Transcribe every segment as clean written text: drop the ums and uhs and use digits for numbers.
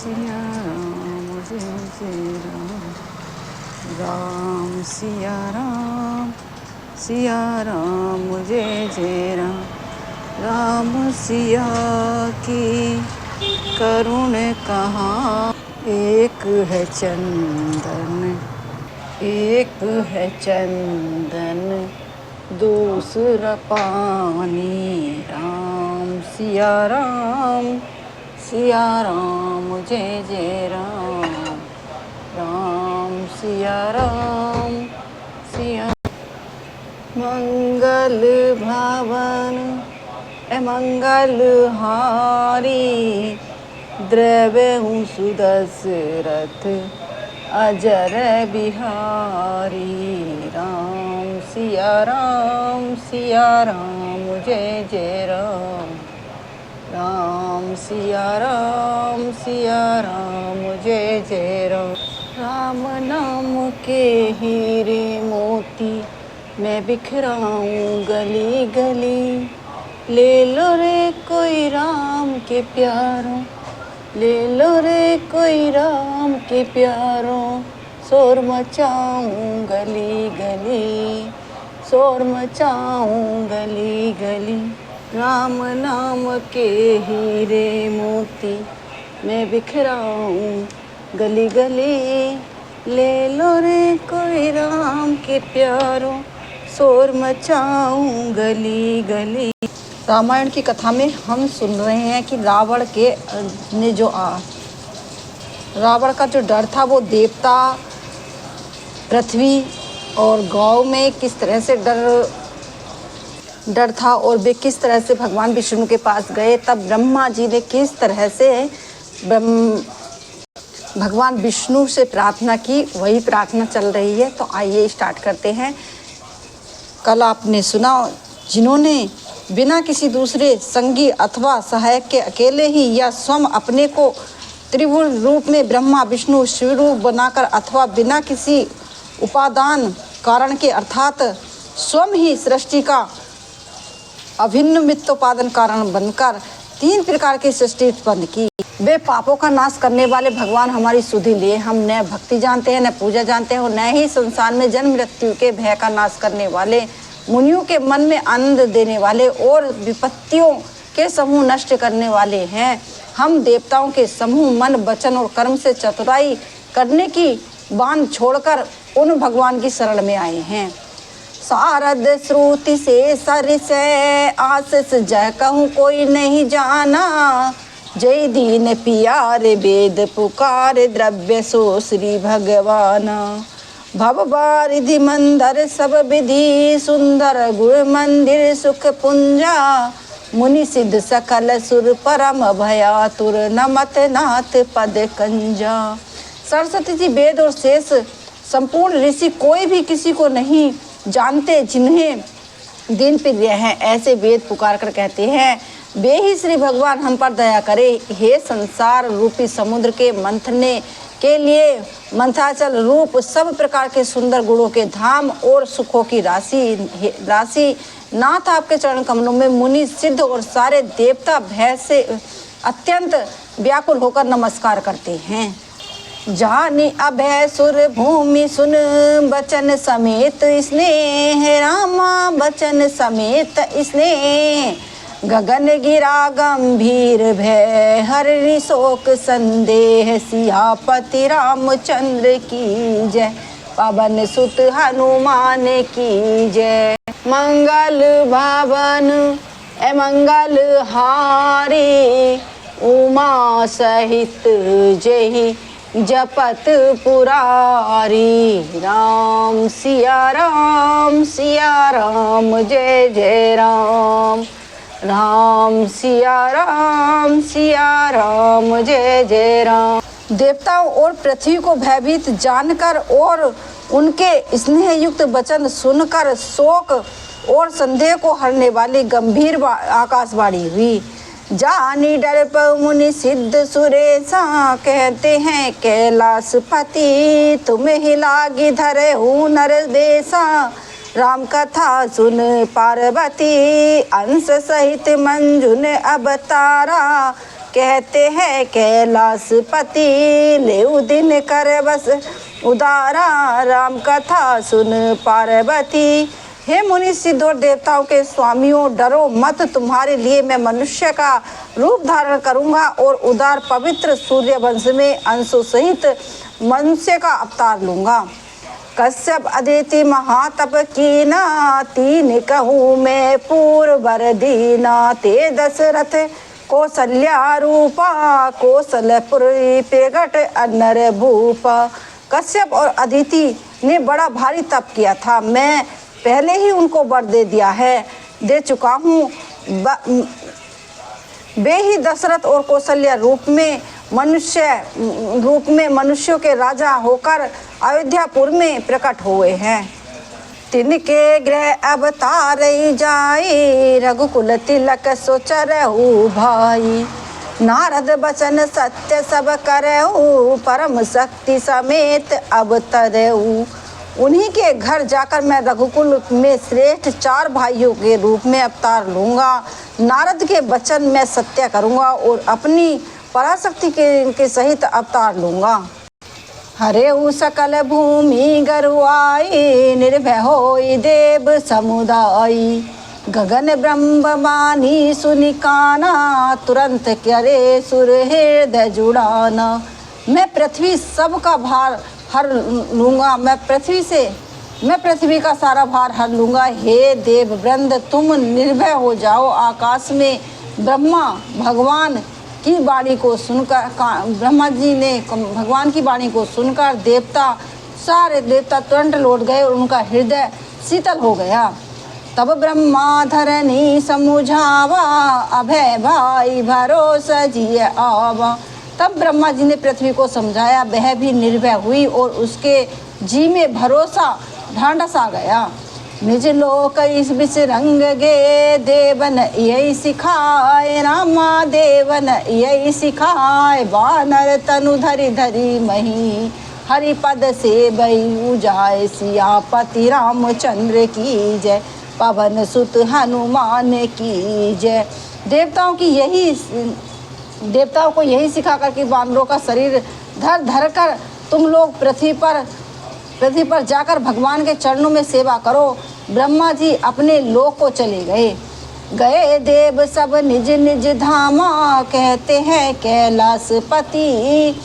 सिया राम जय जय राम। राम सिया राम जय जय राम। राम सिया की करुण कहाँ। एक है चंदन दूसरा पानी। राम सिया राम जय जय राम। राम सिया मंगल भवन मंगल हारी। द्रव्य सुदशरथ अजर बिहारी। राम सिया राम जय जय राम। राम सिया राम जय जय राम। राम नाम के हीरे मोती मैं बिखराऊं गली गली। ले लो रे कोई राम के प्यारों, ले लो रे कोई राम के प्यारों। शोर मचाऊं गली गली, शोर मचाऊं गली गली। राम नाम के हीरे मोती मैं बिखराऊं गली गली। ले लो रे कोई राम के प्यारों, शोर मचाऊं गली गली। रामायण की कथा में हम सुन रहे हैं कि रावण का जो डर था वो देवता, पृथ्वी और गौ में किस तरह से डर था और वे किस तरह से भगवान विष्णु के पास गए। तब ब्रह्मा जी ने किस तरह से भगवान विष्णु से प्रार्थना की, वही प्रार्थना चल रही है। तो आइए स्टार्ट करते हैं। कल आपने सुना, जिन्होंने बिना किसी दूसरे संगी अथवा सहायक के अकेले ही या स्वयं अपने को त्रिभुवन रूप में ब्रह्मा विष्णु शिवरूप बनाकर अथवा बिना किसी उपादान कारण के अर्थात स्वयं ही सृष्टि का अभिन्न मित्रोपादान कारण बनकर 3 प्रकार की सृष्टि उत्पन्न की। वे पापों का नाश करने वाले भगवान हमारी सुधि लिए हम न भक्ति जानते हैं, न पूजा जानते हैं और न ही संसार में जन्म मृत्यु के भय का नाश करने वाले, मुनियों के मन में आनंद देने वाले और विपत्तियों के समूह नष्ट करने वाले हैं। हम देवताओं के समूह मन वचन और कर्म से चतुराई करने की बाण छोड़कर उन भगवान की शरण में आए हैं। शारद श्रुति से सरिसे आशीष जय कहूँ कोई नहीं जाना। जय दीन पियारे वेद पुकारे द्रव्य सो श्री भगवाना। भव बारिधि मंदर सब विधि सुंदर गुण मंदिर सुख पुंजा। मुनि सिद्ध सकल सुर परम भयातुर नमत नाथ पद कंजा। सरस्वती जी वेद और शेष संपूर्ण ऋषि कोई भी किसी को नहीं जानते जिन्हें दीन प्रिय हैं, ऐसे वेद पुकार कर कहते हैं वे ही श्री भगवान हम पर दया करे। हे संसार रूपी समुद्र के मंथने के लिए मंथाचल रूप सब प्रकार के सुंदर गुणों के धाम और सुखों की राशि नाथ आपके चरण कमलों में मुनि सिद्ध और सारे देवता भय से अत्यंत व्याकुल होकर नमस्कार करते हैं। जानी अभय सुर भूमि सुन बचन समेत स्नेह रामा बचन समेत स्नेह। गगन गिरा गंभीर भय हरि शोक संदेह। सियापति रामचंद्र की जय, पवन सुत हनुमान की जय। मंगल भवन मंगल हारी उमा सहित जय जपत पुरारी। राम सिया राम जय जय राम। राम सिया राम जय जय राम। देवताओं और पृथ्वी को भयभीत जानकर और उनके स्नेह युक्त वचन सुनकर शोक और संदेह को हरने वाली गंभीर आकाशवाणी हुई। जानी डर पर मुनि सिद्ध सुरेशा कहते हैं कैलाशपति तुम्हें ही लागी धरे हूँ नर देशा। राम कथा सुन पार्वती अंश सहित मंजुन अवतारा। कहते हैं कैलाशपति, लेउ दिन कर बस उदारा, राम कथा सुन पार्वती। हे मुनि सिद्धों और देवताओं के स्वामियों, डरो मत, तुम्हारे लिए मैं मनुष्य का रूप धारण करूंगा और उदार पवित्र सूर्य वंश में अंशों सहित मनुष्य का अवतार लूंगा। कश्यप अदिति महातप कीना, तीन कहूँ मैं पूर्वर दीना, ते दशरथ कौशल्या रूपा, कौशलपुरी प्रगट अनर भूपा। कश्यप और अदिति ने बड़ा भारी तप किया था, मैं पहले ही उनको वर दे चुका हूँ। वे ही दशरथ और कौशल्या रूप में मनुष्यों के राजा होकर अयोध्यापुर में प्रकट हुए हैं। तिनके गृह अवतार जाए, रघुकुल तिलक सोचरहु भाई, नारद बचन सत्य सब करहु, परम शक्ति समेत अवतरहु। उन्हीं के घर जाकर मैं रघुकुल में श्रेष्ठ 4 भाइयों के रूप में अवतार लूँगा। नारद के वचन मैं सत्य करूँगा और अपनी पराशक्ति के सहित अवतार लूँगा। हरेउ सकल भूमि गरुआई, निर्भय होई देव समुदायी, गगन ब्रह्मवाणी सुनि काना, तुरंत करे सुर हृदय जुड़ाना। मैं पृथ्वी सबका भार हर लूँगा, मैं पृथ्वी का सारा भार हर लूँगा। हे देव वृंद, तुम निर्भय हो जाओ। आकाश में ब्रह्मा भगवान की वाणी को सुनकर, ब्रह्मा जी ने भगवान की वाणी को सुनकर सारे देवता तुरंत लौट गए और उनका हृदय शीतल हो गया। तब ब्रह्मा धरनी समुझावा, अभय भाई भरोसा जिय आवा। तब ब्रह्मा जी ने पृथ्वी को समझाया, वह भी निर्भय हुई और उसके जी में भरोसा ढांढस आ गया। निज लोक इस बिच रंग गे, देवन यही सिखाए, रामा देवन यही सिखाए, वानर तनु धरि धरि मही, हरिपद से बही जाय, सियापति रामचंद्र की जय, पवन सुत हनुमान की जय। देवताओं को यही सिखाकर कि वानरों का शरीर धर कर तुम लोग पृथ्वी पर जाकर भगवान के चरणों में सेवा करो। ब्रह्मा जी अपने लोक को चले गए देव सब निज निज धामा, कहते हैं कैलाशपति,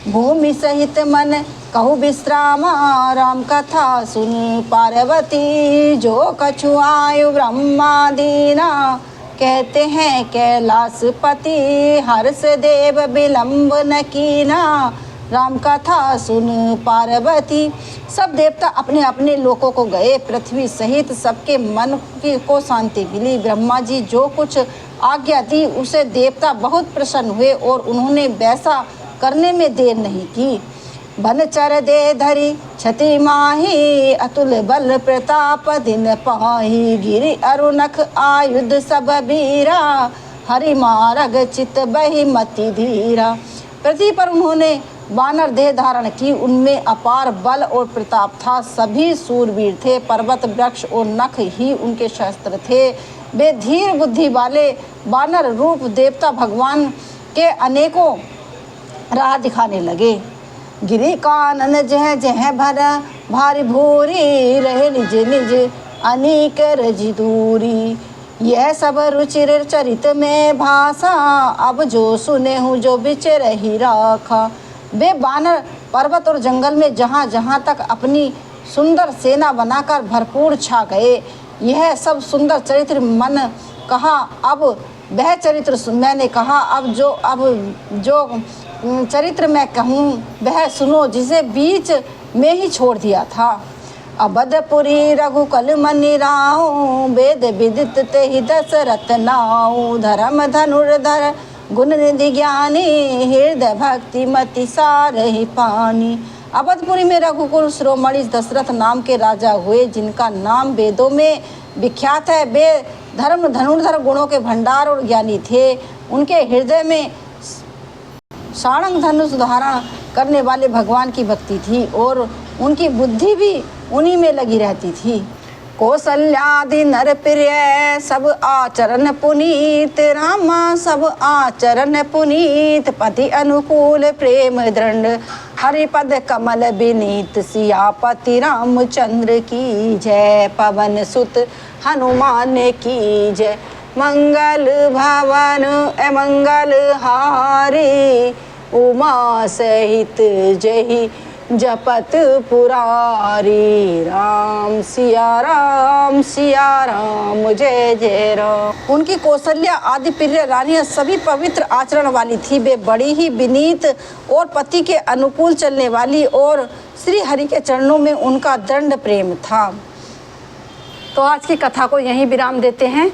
भूमि सहित मन कहु विश्रामा, राम कथा सुन पार्वती, जो कछु आयु ब्रह्मा दीना, कहते हैं कैलाशपति, हर्ष देव विलंब न कीना, राम कथा सुन पार्वती। सब देवता अपने अपने लोकों को गए। पृथ्वी सहित सबके मन को शांति मिली। ब्रह्मा जी जो कुछ आज्ञा दी उसे देवता बहुत प्रसन्न हुए और उन्होंने वैसा करने में देर नहीं की। बनचर दे धरी छति माही, अतुल बल प्रताप दिन पाही, गिरि अरुनख आयुध सब बीरा, हरि मारग चित बहि मति धीरा। पृथ्वी पर उन्होंने वानर देह धारण की, उनमें अपार बल और प्रताप था। सभी सूरवीर थे। पर्वत वृक्ष और नख ही उनके शस्त्र थे। वे धीर बुद्धि वाले वानर रूप देवता भगवान के अनेकों राह दिखाने लगे। गिरि कानन जह जह भरा भारी भूरी, रहे निज निज अनेक रजी दूरी, यह सब रुचिर चरित में भाषा, अब जो सुने हूँ जो बिचर ही राखा। वे वानर पर्वत और जंगल में जहाँ जहाँ तक अपनी सुंदर सेना बनाकर भरपूर छा गए। यह सब सुंदर चरित्र मन कहा, अब वह चरित्र मैंने कहा, अब जो चरित्र मैं कहूँ वह सुनो, जिसे बीच में ही छोड़ दिया था। अबधपुरी रघुकुल मनि राहु, वेद विदित तेहि दशरथ नाऊ, धर्म धनुर्धर गुण निधि ज्ञानी, हृदय भक्ति मति सारहि पानी। अवधपुरी में रघुकुल शिरोमणि दशरथ नाम के राजा हुए, जिनका नाम वेदों में विख्यात है। वे धर्म धनुर्धर गुणों के भंडार और ज्ञानी थे। उनके हृदय में सारंग धनुष धारण करने वाले भगवान की भक्ति थी और उनकी बुद्धि भी उन्हीं में लगी रहती थी। कौसल्यादि नर प्रिय सब आचरण पुनीत, रामा सब आचरण पुनीत, पति अनुकूल प्रेम दृढ़, हरिपद कमल विनीत, सियापति रामचंद्र की जय, पवन सुत हनुमान की जय। मंगल भवन मंगल हारी, उमा सहित जय जपत पुरारी, राम सिया राम जय जय राम। उनकी कौशल्या आदि प्रिय रानियां सभी पवित्र आचरण वाली थी। वे बड़ी ही विनीत और पति के अनुकूल चलने वाली और श्री हरि के चरणों में उनका दृढ़ प्रेम था। तो आज की कथा को यहीं विराम देते हैं।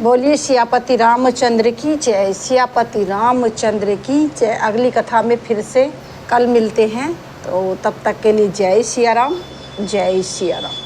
बोलिए सियापति रामचंद्र की जय, सियापति रामचंद्र की जय। अगली कथा में फिर से कल मिलते हैं, तो तब तक के लिए जय सिया राम, जय सिया राम।